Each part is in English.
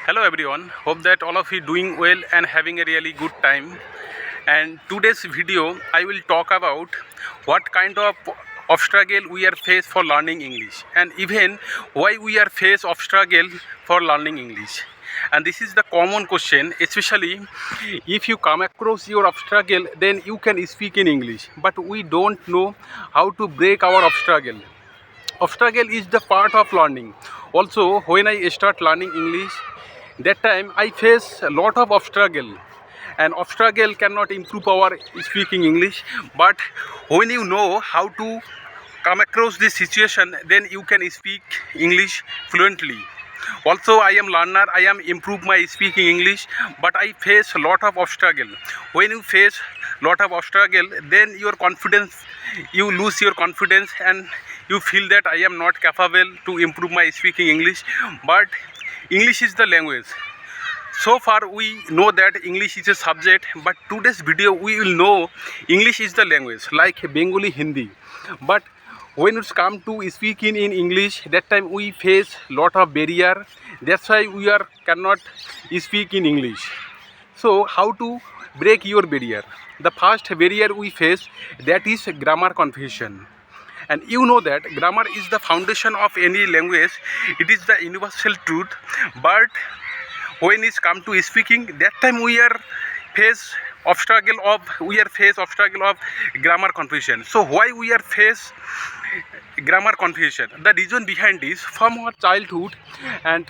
Hello everyone, hope that all of you doing well and having a really good time. And today's video I will talk about what kind of obstacle we are faced for learning English and even why we are faced obstacle for learning English. And this is the common question, especially if you come across your obstacle, then you can speak in English, but we don't know how to break our obstacle. Obstacle is the part of learning. Also, when I start learning English, that time I face a lot of obstacle, and obstacle cannot improve our speaking English. But when you know how to come across this situation, then you can speak English fluently. Also, I am learner, I am improve my speaking English, but I face a lot of obstacle. When you face lot of obstacle, then your confidence, you lose your confidence, and you feel that I am not capable to improve my speaking English. But English is the language. So far we know that English is a subject, but today's video we will know English is the language like Bengali, Hindi. But when it's come to speaking in English, that time we face lot of barrier. That's why we are cannot speak in English. So how to break your barrier? The first barrier we face, that is grammar confusion. And you know that grammar is the foundation of any language. It is the universal truth. But when it's come to speaking, that time we are face obstacle of grammar confusion. So why we are face grammar confusion? The reason behind is from our childhood, and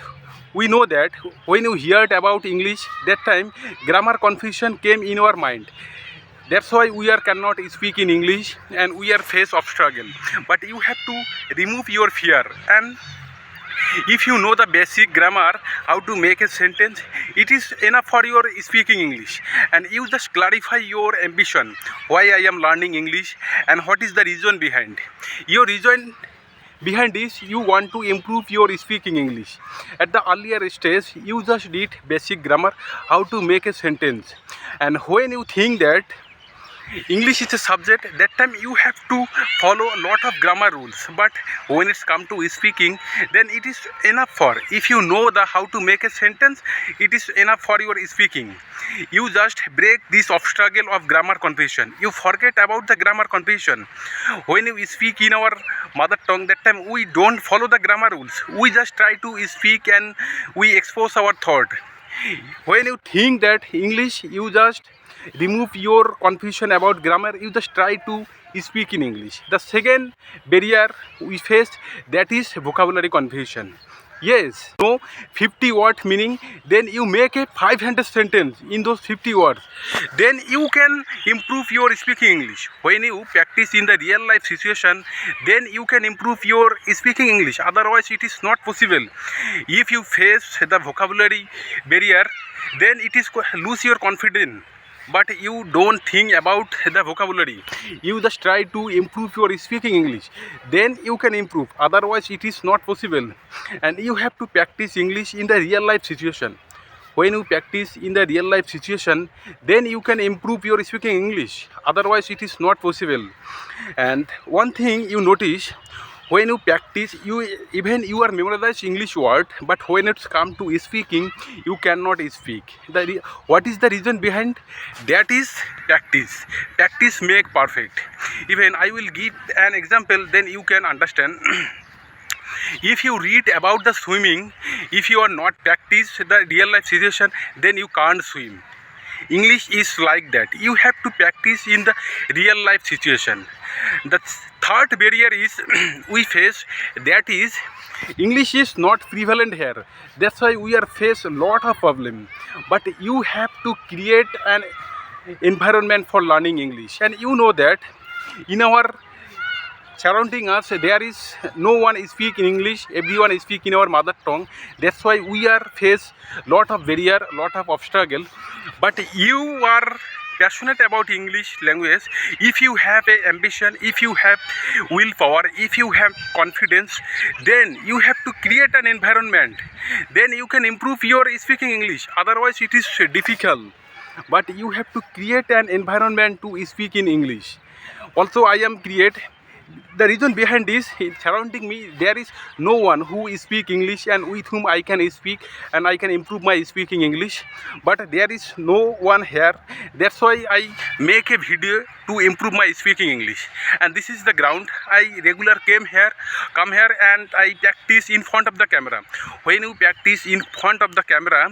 we know that when you heard about English, that time grammar confusion came in our mind. That's why we are cannot speak in English and we are face obstacle. But you have to remove your fear, and if you know the basic grammar, how to make a sentence, it is enough for your speaking English. And you just clarify your ambition, why I am learning English and what is the reason behind. Your reason behind is you want to improve your speaking English. At the earlier stage, you just did basic grammar, how to make a sentence. And when you think that English is a subject, that time you have to follow a lot of grammar rules. But when it's come to speaking, then it is enough for, if you know the how to make a sentence, it is enough for your speaking. You just break this obstacle of grammar confusion. You forget about the grammar confusion. When you speak in our mother tongue, that time we don't follow the grammar rules. We just try to speak and we expose our thought. When you think that English, you just remove your confusion about grammar, you just try to speak in English. The second barrier we face, that is vocabulary confusion. Yes, no 50 word meaning, then you make a 500 sentence in those 50 words, then you can improve your speaking English. When you practice in the real life situation, then you can improve your speaking English. Otherwise it is not possible. If you face the vocabulary barrier, then it is lose your confidence. But you don't think about the vocabulary, you just try to improve your speaking English, then you can improve. Otherwise it is not possible. And you have to practice English in the real life situation. When you practice in the real life situation, then you can improve your speaking English. Otherwise it is not possible. And one thing you notice, when you practice, you are memorize English word, but when it's come to speaking, you cannot speak. What is the reason behind? That is practice. Practice make perfect. Even I will give an example, then you can understand. If you read about the swimming, if you are not practice the real life situation, then you can't swim. English is like that. You have to practice in the real life situation. The third barrier is we face, that is English is not prevalent here. That's why we are face a lot of problem. But you have to create an environment for learning English. And you know that in our surrounding us, there is no one speak in English, everyone speak in our mother tongue. That's why we are face lot of barrier, lot of obstacle. But you are passionate about English language, if you have a ambition, if you have willpower, if you have confidence, then you have to create an environment, then you can improve your speaking English. Otherwise it is difficult. But you have to create an environment to speak in English. Also I am create The reason behind this, surrounding me there is no one who speak English and with whom I can speak and I can improve my speaking English, but there is no one here. That's why I make a video to improve my speaking English. And this is the ground. I regular come here and I practice in front of the camera. When you practice in front of the camera,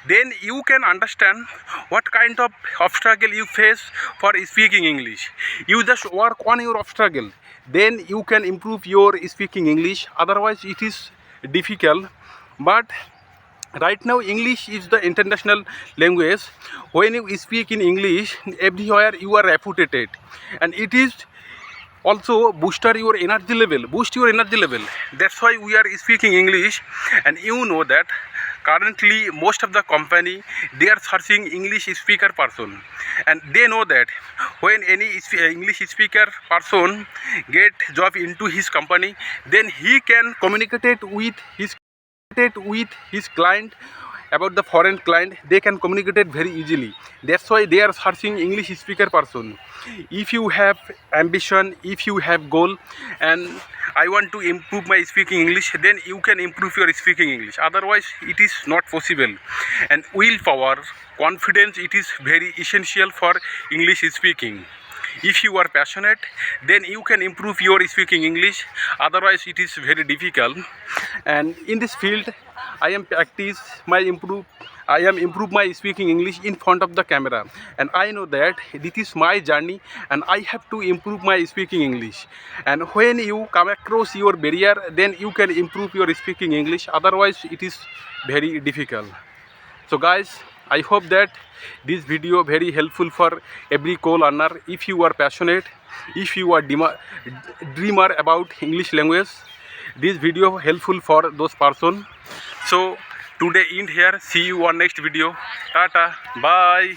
then you can understand what kind of obstacle you face for speaking English. You just work on your obstacle, then you can improve your speaking English. Otherwise it is difficult. But right now English is the international language. When you speak in English, everywhere you are reputed, and it is also boost your energy level. That's why we are speaking English. And you know that currently most of the company, they are searching English speaker person, and they know that when any English speaker person get job into his company, then he can communicate with his client. About the foreign client, they can communicate it very easily. That's why they are searching English speaker person. If you have ambition, if you have goal, and I want to improve my speaking English, then you can improve your speaking English. Otherwise it is not possible. And willpower, confidence, it is very essential for English speaking. If you are passionate, then you can improve your speaking English. Otherwise it is very difficult. And in this field I am improve my speaking English in front of the camera, and I know that this is my journey and I have to improve my speaking English. And when you come across your barrier, then you can improve your speaking English. Otherwise it is very difficult. So guys, I hope that this video very helpful for every co-learner. If you are passionate, if you are dreamer about English language, this video helpful for those person. So today end here. See you on next video. Tata. Bye.